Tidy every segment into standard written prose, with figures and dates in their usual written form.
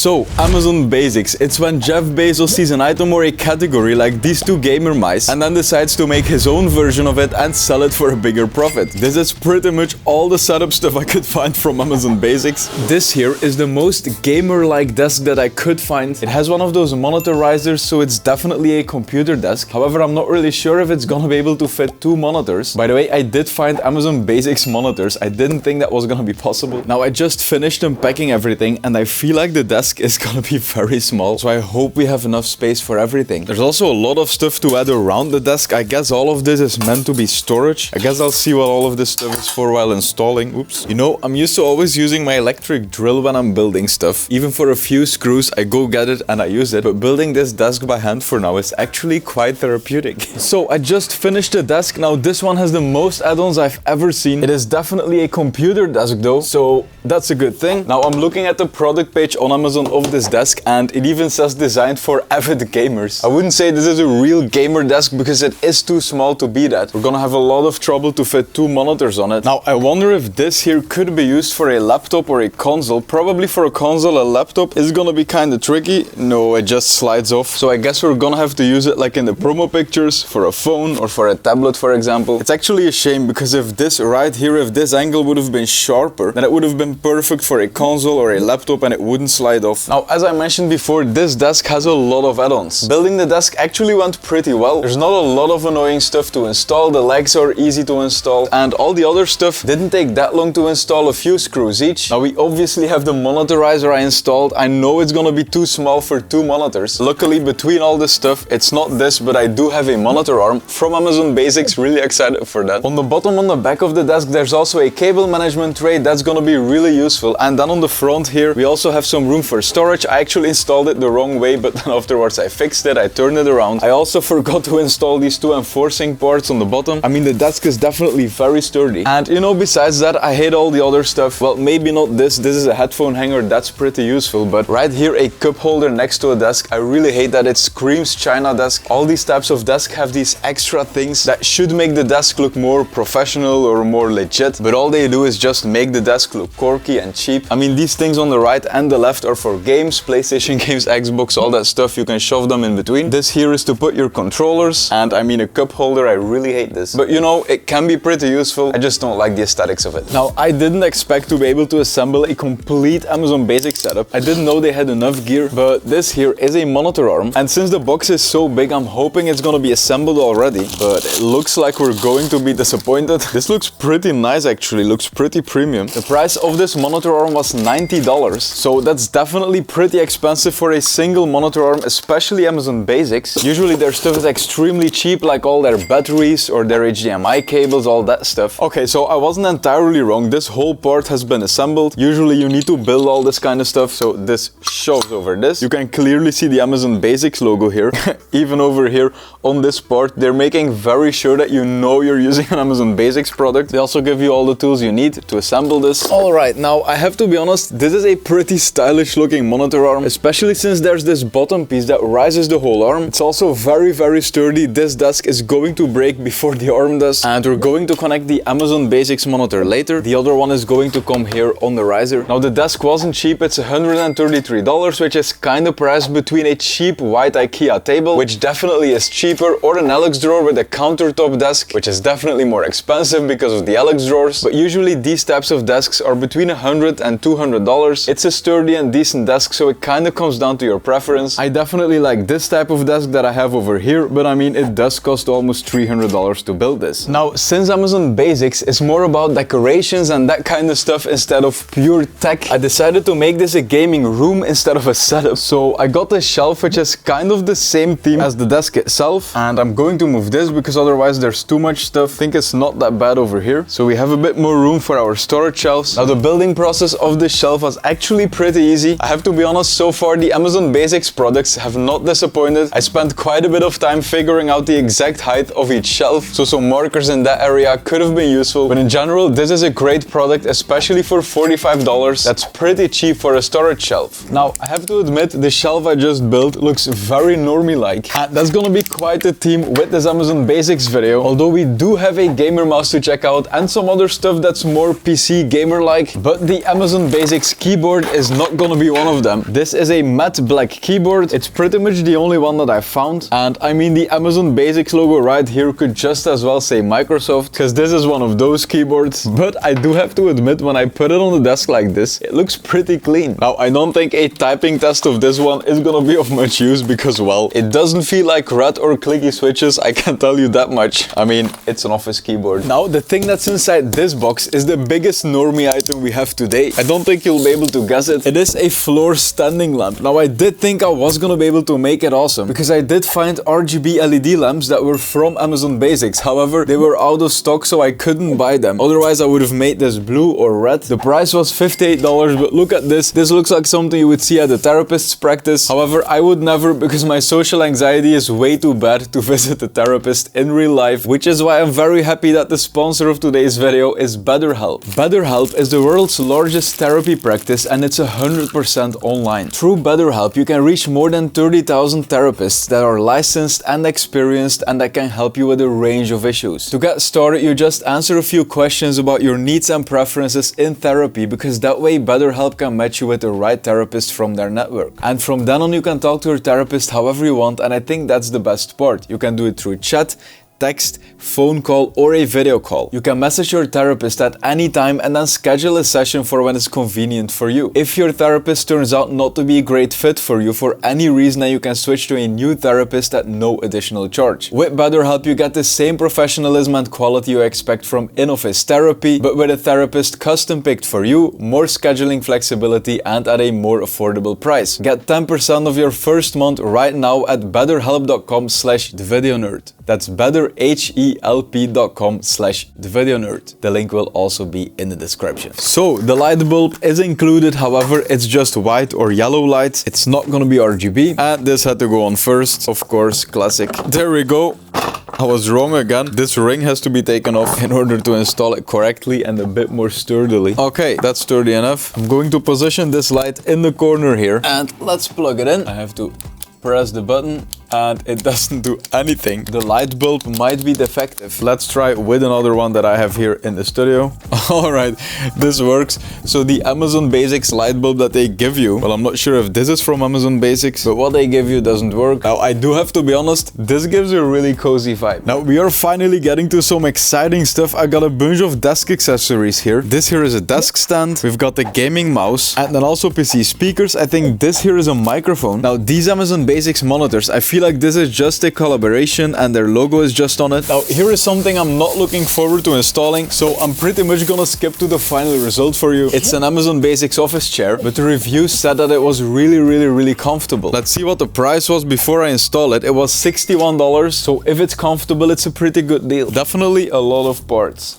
So, Amazon Basics. It's when Jeff Bezos sees an item or a category like these two gamer mice and then decides to make his own version of it and sell it for a bigger profit. This is pretty much all the setup stuff I could find from Amazon Basics. This here is the most gamer-like desk that I could find. It has one of those monitor risers, so it's definitely a computer desk. However, I'm not really sure if it's gonna be able to fit 2 monitors. By the way, I did find Amazon Basics monitors. I didn't think that was gonna be possible. Now, I just finished unpacking everything and I feel like the desk is gonna be very small, so I hope we have enough space for everything. There's also a lot of stuff to add around the desk. I guess all of this is meant to be storage. I guess I'll see what all of this stuff is for while installing. Oops. You know, I'm used to always using my electric drill when I'm building stuff. Even for a few screws, I go get it and I use it, but building this desk by hand for now is actually quite therapeutic. So I just finished the desk. Now this one has the most add-ons I've ever seen. It is definitely a computer desk though, so that's a good thing. Now I'm looking at the product page on Amazon of this desk and it even says designed for avid gamers. I wouldn't say this is a real gamer desk because it is too small to be that. We're gonna have a lot of trouble to fit 2 monitors on it. Now I wonder if this here could be used for a laptop or a console. Probably for a console. A laptop is gonna be kind of tricky. No, it just slides off. So I guess we're gonna have to use it like in the promo pictures for a phone or for a tablet, for example. It's actually a shame because if this right here, if this angle would have been sharper, then it would have been perfect for a console or a laptop and it wouldn't slide off. Now, as I mentioned before, this desk has a lot of add-ons. Building the desk actually went pretty well. There's not a lot of annoying stuff to install. The legs are easy to install and all the other stuff didn't take that long to install, a few screws each. Now we obviously have the monitor riser I installed. I know it's gonna be too small for 2 monitors. Luckily, between all this stuff, it's not this, but I do have a monitor arm from Amazon Basics. Really excited for that. On the bottom, on the back of the desk, there's also a cable management tray. That's gonna be really useful. And then on the front here, we also have some room for storage. I actually installed it the wrong way, but then afterwards I fixed it. I turned it around. I also forgot to install these 2 enforcing parts on the bottom. I mean, the desk is definitely very sturdy. And you know, besides that, I hate all the other stuff. Well, maybe not this. This is a headphone hanger. That's pretty useful. But right here, a cup holder next to a desk. I really hate that. It screams China desk. All these types of desks have these extra things that should make the desk look more professional or more legit, but all they do is just make the desk look quirky and cheap. I mean, these things on the right and the left are for games, PlayStation games, Xbox, all that stuff. You can shove them in between. This here is to put your controllers, and I mean, a cup holder. I really hate this, but you know, it can be pretty useful. I just don't like the aesthetics of it. Now, I didn't expect to be able to assemble a complete Amazon Basics setup. I didn't know they had enough gear, but this here is a monitor arm, and since the box is so big, I'm hoping it's gonna be assembled already, but it looks like we're going to be disappointed. This looks pretty nice actually, looks pretty premium. The price of this monitor arm was $90, so that's definitely pretty expensive for a single monitor arm, especially Amazon Basics. Usually their stuff is extremely cheap, like all their batteries or their HDMI cables, all that stuff. Okay, so I wasn't entirely wrong. This whole part has been assembled. Usually you need to build all this kind of stuff, so this shows over this. You can clearly see the Amazon Basics logo here. Even over here on this part, they're making very sure that you know you're using an Amazon Basics product. They also give you all the tools you need to assemble this. Alright, now I have to be honest, this is a pretty stylish looking monitor arm, especially since there's this bottom piece that rises the whole arm. It's also very sturdy. This desk is going to break before the arm does, and we're going to connect the Amazon Basics monitor later. The other one is going to come here on the riser. Now the desk wasn't cheap. It's $133, which is kind of priced between a cheap white IKEA table, which definitely is cheaper, or an Alex drawer with a countertop desk, which is definitely more expensive because of the Alex drawers. But usually these types of desks are between $100 and $200. It's a sturdy and decent desk, so it kind of comes down to your preference. I definitely like this type of desk that I have over here, but I mean, it does cost almost $300 to build this. Now, since Amazon Basics is more about decorations and that kind of stuff instead of pure tech, I decided to make this a gaming room instead of a setup. So I got this shelf, which is kind of the same theme as the desk itself, and I'm going to move this because otherwise there's too much stuff. I think it's not that bad over here. So we have a bit more room for our storage shelves. Now the building process of this shelf was actually pretty easy. I have to be honest, so far the Amazon Basics products have not disappointed. I spent quite a bit of time figuring out the exact height of each shelf, so some markers in that area could have been useful, but in general this is a great product, especially for $45. That's pretty cheap for a storage shelf. Now I have to admit, the shelf I just built looks very normie-like, and that's gonna be quite a theme with this Amazon Basics video, although we do have a gamer mouse to check out and some other stuff that's more PC gamer-like, but the Amazon Basics keyboard is not gonna be be one of them. This is a matte black keyboard. It's pretty much the only one that I found. And I mean, the Amazon Basics logo right here could just as well say Microsoft, because this is one of those keyboards. But I do have to admit, when I put it on the desk like this, it looks pretty clean. Now, I don't think a typing test of this one is gonna be of much use because, well, it doesn't feel like red or clicky switches, I can tell you that much. I mean, it's an office keyboard. Now, the thing that's inside this box is the biggest normie item we have today. I don't think you'll be able to guess it. It is a floor standing lamp. Now, I did think I was gonna be able to make it awesome because I did find RGB LED lamps that were from Amazon Basics. However, they were out of stock, so I couldn't buy them. Otherwise, I would have made this blue or red. The price was $58, but look at this. This looks like something you would see at a therapist's practice. However, I would never, because my social anxiety is way too bad to visit a therapist in real life, which is why I'm very happy that the sponsor of today's video is BetterHelp. BetterHelp is the world's largest therapy practice, and it's 100% online. Through BetterHelp, you can reach more than 30,000 therapists that are licensed and experienced and that can help you with a range of issues. To get started, you just answer a few questions about your needs and preferences in therapy, because that way BetterHelp can match you with the right therapist from their network. And from then on, you can talk to your therapist however you want, and I think that's the best part. You can do it through chat, text, phone call, or a video call. You can message your therapist at any time and then schedule a session for when it's convenient for you. If your therapist turns out not to be a great fit for you for any reason, then you can switch to a new therapist at no additional charge. With BetterHelp, you get the same professionalism and quality you expect from in-office therapy, but with a therapist custom picked for you, more scheduling flexibility, and at a more affordable price. Get 10% of your first month right now at betterhelp.com/thevideonerd. That's betterhelp.com/thevideonerd. The link will also be in the description. So the light bulb is included, however, it's just white or yellow light. It's not gonna be RGB. And this had to go on first, of course, classic. There we go. I was wrong again. This ring has to be taken off in order to install it correctly and a bit more sturdily. Okay, that's sturdy enough. I'm going to position this light in the corner here and let's plug it in. I have to press the button and it doesn't do anything. The light bulb might be defective. Let's try with another one that I have here in the studio. All right, this works. So the Amazon Basics light bulb that they give you, well, I'm not sure if this is from Amazon Basics, but what they give you doesn't work. Now, I do have to be honest, this gives a really cozy vibe. Now, we are finally getting to some exciting stuff. I got a bunch of desk accessories here. This here is a desk stand. We've got the gaming mouse and then also PC speakers. I think this here is a microphone. Now, these Amazon Basics monitors, I feel like this is just a collaboration and their logo is just on it. Now, here is something I'm not looking forward to installing, so I'm pretty much gonna skip to the final result for you. It's an Amazon Basics office chair, but the review said that it was really comfortable. Let's see what the price was before I install it. It was $61, so if it's comfortable, it's a pretty good deal. Definitely a lot of parts.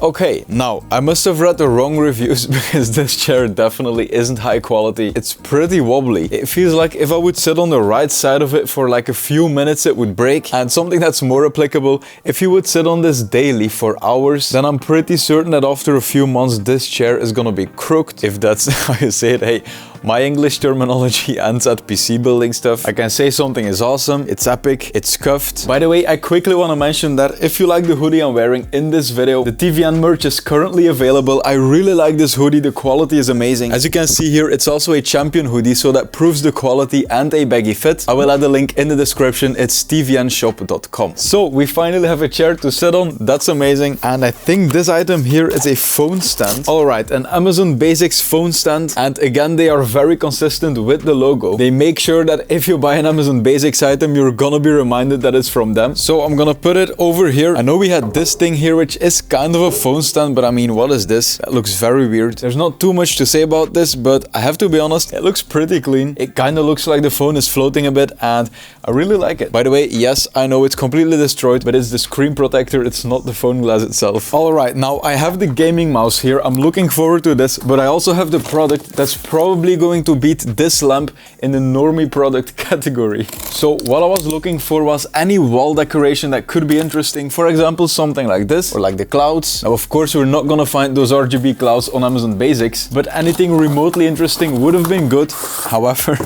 Okay, now, I must have read the wrong reviews because this chair definitely isn't high quality. It's pretty wobbly. It feels like if I would sit on the right side of it for like a few minutes, it would break. And something that's more applicable, if you would sit on this daily for hours, then I'm pretty certain that after a few months, this chair is gonna be crooked, if that's how you say it. Hey, my English terminology ends at PC building stuff. I can say something is awesome, it's epic, it's scuffed. By the way, I quickly want to mention that if you like the hoodie I'm wearing in this video, the TVN merch is currently available. I really like this hoodie, the quality is amazing. As you can see here, it's also a champion hoodie, so that proves the quality and a baggy fit. I will add a link in the description, it's tvnshop.com. So we finally have a chair to sit on, that's amazing. And I think this item here is a phone stand. Alright, an Amazon Basics phone stand, and again they are very consistent with the logo. They make sure that if you buy an Amazon Basics item, you're gonna be reminded that it's from them. So I'm gonna put it over here. I know we had this thing here, which is kind of a phone stand, but I mean, what is this? That looks very weird. There's not too much to say about this, but I have to be honest, it looks pretty clean. It kind of looks like the phone is floating a bit, and I really like it. By the way, yes, I know it's completely destroyed, but it's the screen protector, it's not the phone glass itself. Alright, now I have the gaming mouse here. I'm looking forward to this, but I also have the product that's probably going to beat this lamp in the normie product category. So what I was looking for was any wall decoration that could be interesting. For example, something like this, or like the clouds. Now, of course, we're not gonna find those RGB clouds on Amazon Basics, but anything remotely interesting would have been good. However,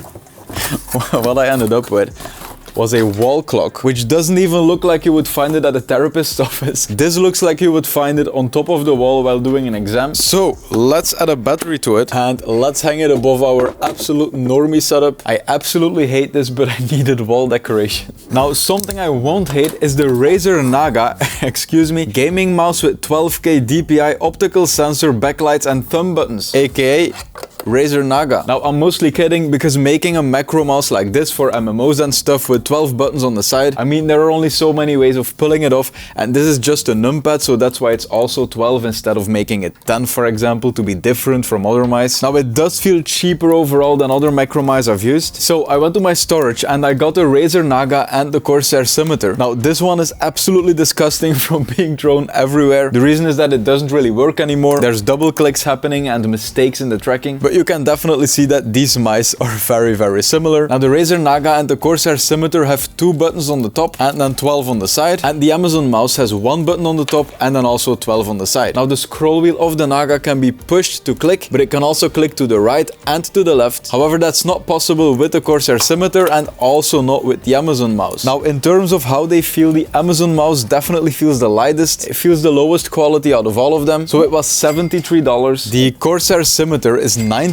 what I ended up with was a wall clock, which doesn't even look like you would find it at a therapist's office. This looks like you would find it on top of the wall while doing an exam. So let's add a battery to it and let's hang it above our absolute normie setup. I absolutely hate this, but I needed wall decoration. Now, something I won't hate is the Razer Naga, excuse me, gaming mouse with 12K DPI, optical sensor, backlights and thumb buttons, aka Razer Naga. Now, I'm mostly kidding because making a macro mouse like this for MMOs and stuff with 12 buttons on the side, I mean, there are only so many ways of pulling it off, and this is just a numpad, so that's why it's also 12 instead of making it 10, for example, to be different from other mice. Now, it does feel cheaper overall than other macro mice I've used, so I went to my storage and I got the Razer Naga and the Corsair Scimitar. Now, this one is absolutely disgusting from being thrown everywhere. The reason is that it doesn't really work anymore. There's double clicks happening and mistakes in the tracking, but you can definitely see that these mice are very similar. Now, the Razer Naga and the Corsair Scimitar have 2 buttons on the top and then 12 on the side, and the Amazon mouse has 1 button on the top and then also 12 on the side. Now, the scroll wheel of the Naga can be pushed to click, but it can also click to the right and to the left. However, that's not possible with the Corsair Scimitar and also not with the Amazon mouse. Now, in terms of how they feel, the Amazon mouse definitely feels the lightest. It feels the lowest quality out of all of them, so it was $73. The Corsair Scimitar is $90,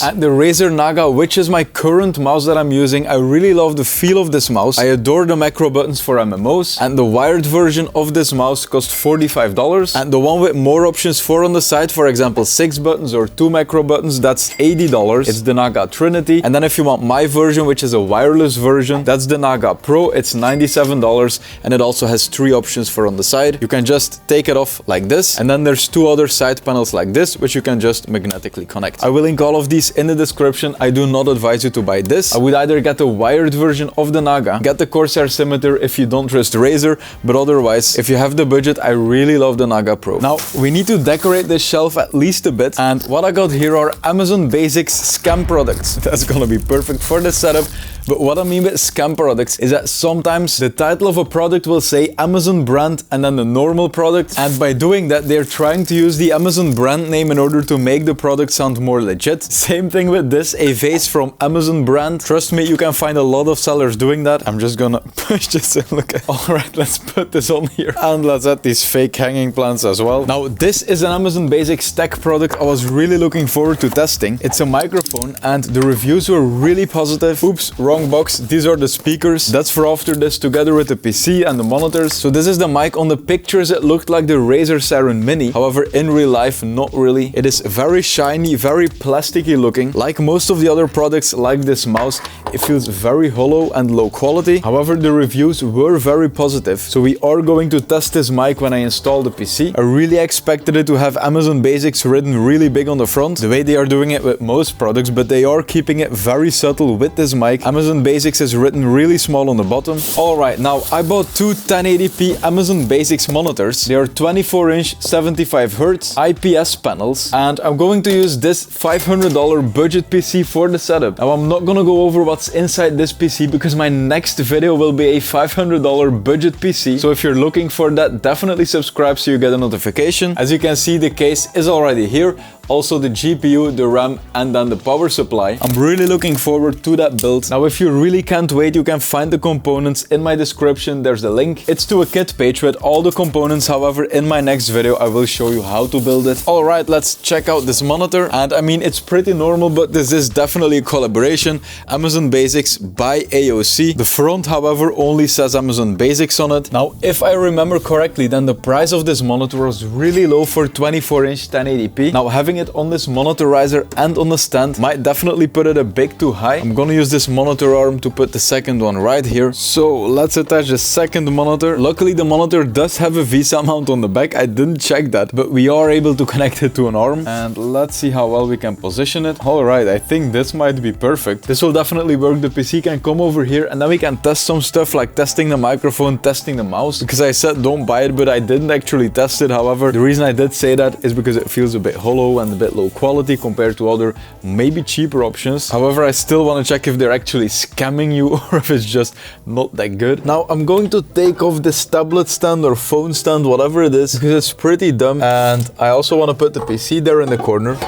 and the Razer Naga, which is my current mouse that I'm using, I really love the feel of this mouse. I adore the macro buttons for MMOs, and the wired version of this mouse cost $45, and the one with more options, 4 on the side, for example 6 buttons or 2 macro buttons, that's $80. It's the Naga Trinity. And then if you want my version, which is a wireless version, that's the Naga Pro. It's $97, and it also has 3 options for on the side. You can just take it off like this, and then there's 2 other side panels like this, which you can just magnetically connect. I will link all of these in the description. I do not advise you to buy this. I would either get the wired version of the Naga, get the Corsair Scimitar if you don't trust Razer, but otherwise, if you have the budget, I really love the Naga Pro. Now, we need to decorate this shelf at least a bit, and what I got here are Amazon Basics scam products. That's gonna be perfect for this setup. But what I mean with scam products is that sometimes the title of a product will say Amazon brand and then the normal product, and by doing that they're trying to use the Amazon brand name in order to make the product sound more legit. Same thing with this, a vase from Amazon brand. Trust me, you can find a lot of sellers doing that. I'm just gonna push this and look at. Alright, let's put this on here, and let's add these fake hanging plants as well. Now, this is an Amazon Basics tech product I was really looking forward to testing. It's a microphone and the reviews were really positive. Oops, wrong box. These are the speakers. That's for after this, together with the PC and the monitors. So this is the mic. On the pictures it looked like the Razer Siren Mini. However, in real life, not really. It is very shiny, very plasticky looking. Like most of the other products like this mouse, it feels very hollow and low quality. However, the reviews were very positive. So we are going to test this mic when I install the PC. I really expected it to have Amazon Basics written really big on the front, the way they are doing it with most products, but they are keeping it very subtle with this mic. Amazon Basics is written really small on the bottom. Alright, now I bought 2 1080p Amazon Basics monitors. They are 24-inch 75Hz IPS panels, and I'm going to use this $500 budget PC for the setup. Now, I'm not gonna go over what's inside this PC because my next video will be a $500 budget PC. So if you're looking for that, definitely subscribe so you get a notification. As you can see, the case is already here. Also the GPU, the RAM, and then the power supply. I'm really looking forward to that build. Now, if you really can't wait, you can find the components in my description. There's the link. It's to a kit page with all the components. However, in my next video, I will show you how to build it. All right, let's check out this monitor. And I mean, it's pretty normal, but this is definitely a collaboration. Amazon Basics by AOC. The front, however, only says Amazon Basics on it. Now, if I remember correctly, then the price of this monitor was really low for 24-inch 1080p. Now, having it on this monitorizer and on the stand might definitely put it a bit too high. I'm gonna use this monitor arm to put the second one right here. So let's attach the second monitor. Luckily, the monitor does have a VESA mount on the back. I didn't check that, but we are able to connect it to an arm. And let's see how well we can position it. All right, I think this might be perfect. This will definitely work. The PC can come over here and then we can test some stuff like testing the microphone, testing the mouse. Because I said don't buy it, but I didn't actually test it. However, the reason I did say that is because it feels a bit hollow and a bit low quality compared to other, maybe cheaper options. However, I still want to check if they're actually scamming you or if it's just not that good. Now, I'm going to take off this tablet stand or phone stand, whatever it is, because it's pretty dumb. And I also want to put the PC there in the corner.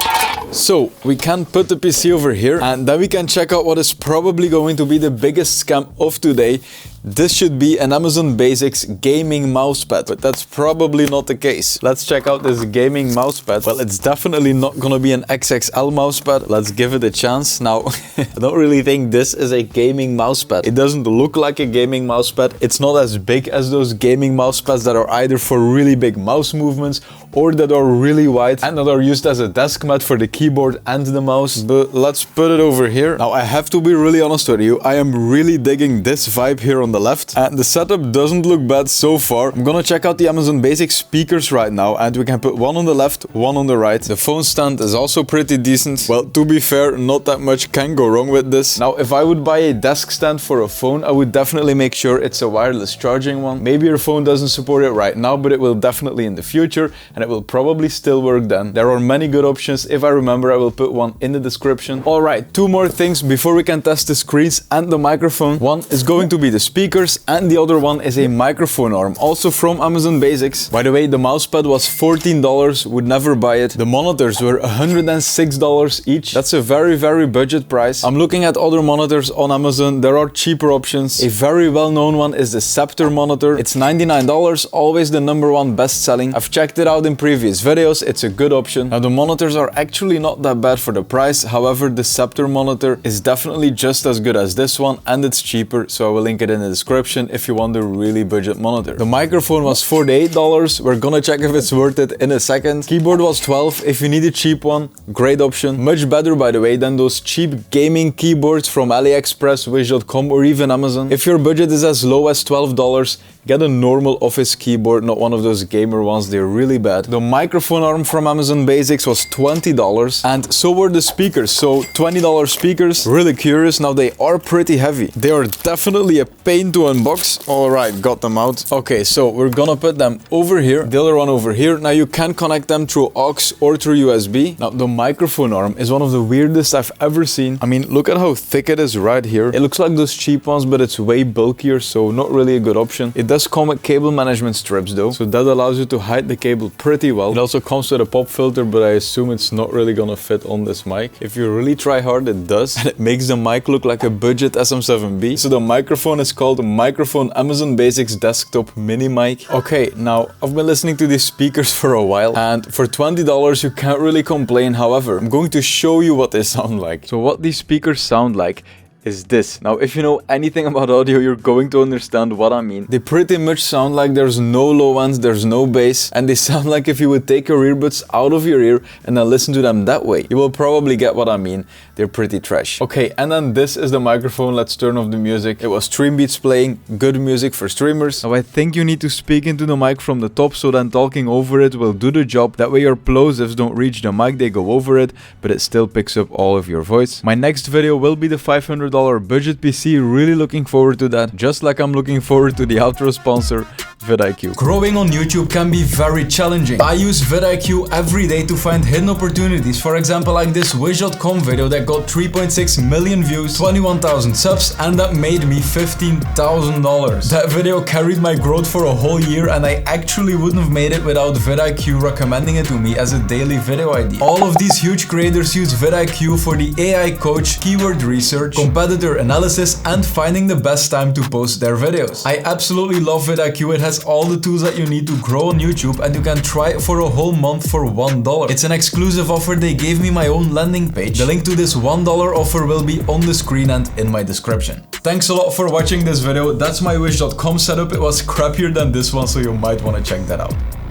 So we can put the PC over here and then we can check out what is probably going to be the biggest scam of today. This should be an Amazon Basics gaming mousepad, but that's probably not the case. Let's check out this gaming mousepad. Well, it's definitely not gonna be an XXL mousepad. Let's give it a chance. Now, I don't really think this is a gaming mousepad. It doesn't look like a gaming mousepad. It's not as big as those gaming mousepads that are either for really big mouse movements or that are really wide and that are used as a desk mat for the keyboard and the mouse. But let's put it over here. Now, I have to be really honest with you. I am really digging this vibe here on the left, and the setup doesn't look bad so far. I'm gonna check out the Amazon Basics speakers right now, and we can put one on the left, one on the right. The phone stand is also pretty decent. Well, to be fair, not that much can go wrong with this. Now, if I would buy a desk stand for a phone, I would definitely make sure it's a wireless charging one. Maybe your phone doesn't support it right now, but it will definitely in the future, and it will probably still work then. There are many good options. If I remember, I will put one in the description. All right, two more things before we can test the screens and the microphone. One is going to be the speakers, and the other one is a microphone arm, also from Amazon Basics. By the way, the mousepad was $14, would never buy it. The monitors were $106 each. That's a very budget price. I'm looking at other monitors on Amazon. There are cheaper options. A very well-known one is the Scepter monitor. It's $99, always the #1 best-selling. I've checked it out in previous videos. It's a good option. Now, the monitors are actually not that bad for the price. However, the Scepter monitor is definitely just as good as this one, and it's cheaper, so I will link it in the description if you want a really budget monitor. The microphone was $48. We're gonna check if it's worth it in a second. Keyboard was $12. If you need a cheap one, great option. Much better, by the way, than those cheap gaming keyboards from AliExpress, Wish.com, or even Amazon. If your budget is as low as $12, get a normal office keyboard, not one of those gamer ones. They're really bad. The microphone arm from Amazon Basics was $20, and so were the speakers. So $20 speakers. Really curious. Now, they are pretty heavy. They are definitely a pain to unbox. All right, got them out. Okay, so we're gonna put them over here. The other one over here. Now, you can connect them through aux or through USB. Now, the microphone arm is one of the weirdest I've ever seen. I mean, look at how thick it is right here. It looks like those cheap ones, but it's way bulkier, so not really a good option. It does come with cable management strips though, so that allows you to hide the cable pretty well. It also comes with a pop filter, but I assume it's not really gonna fit on this mic. If you really try hard, it does, and it makes the mic look like a budget SM7B. So the microphone is called Microphone Amazon Basics Desktop Mini Mic. Okay, now I've been listening to these speakers for a while, and for $20 you can't really complain. However, I'm going to show you what they sound like. So what these speakers sound like is this. Now, if you know anything about audio, you're going to understand what I mean. They pretty much sound like there's no low ends, there's no bass, and they sound like if you would take your earbuds out of your ear and then listen to them that way. You will probably get what I mean. They're pretty trash. Okay, and then this is the microphone. Let's turn off the music. It was Stream Beats playing, good music for streamers. Now, I think you need to speak into the mic from the top, so then talking over it will do the job. That way your plosives don't reach the mic, they go over it, but it still picks up all of your voice. My next video will be the $500 budget PC. Really looking forward to that, just like I'm looking forward to the outro sponsor, vidIQ. Growing on YouTube can be very challenging. I use vidIQ every day to find hidden opportunities. For example, like this Wish.com video that got 3.6 million views, 21,000 subs, and that made me $15,000. That video carried my growth for a whole year, and I actually wouldn't have made it without vidIQ recommending it to me as a daily video idea. All of these huge creators use vidIQ for the AI coach, keyword research, competitor analysis, and finding the best time to post their videos. I absolutely love vidIQ. It has all the tools that you need to grow on YouTube, and you can try it for a whole month for $1. It's an exclusive offer. They gave me my own landing page. The link to this $1 offer will be on the screen and in my description. Thanks a lot for watching this video. That's my Wish.com setup. It was crappier than this one, so you might want to check that out.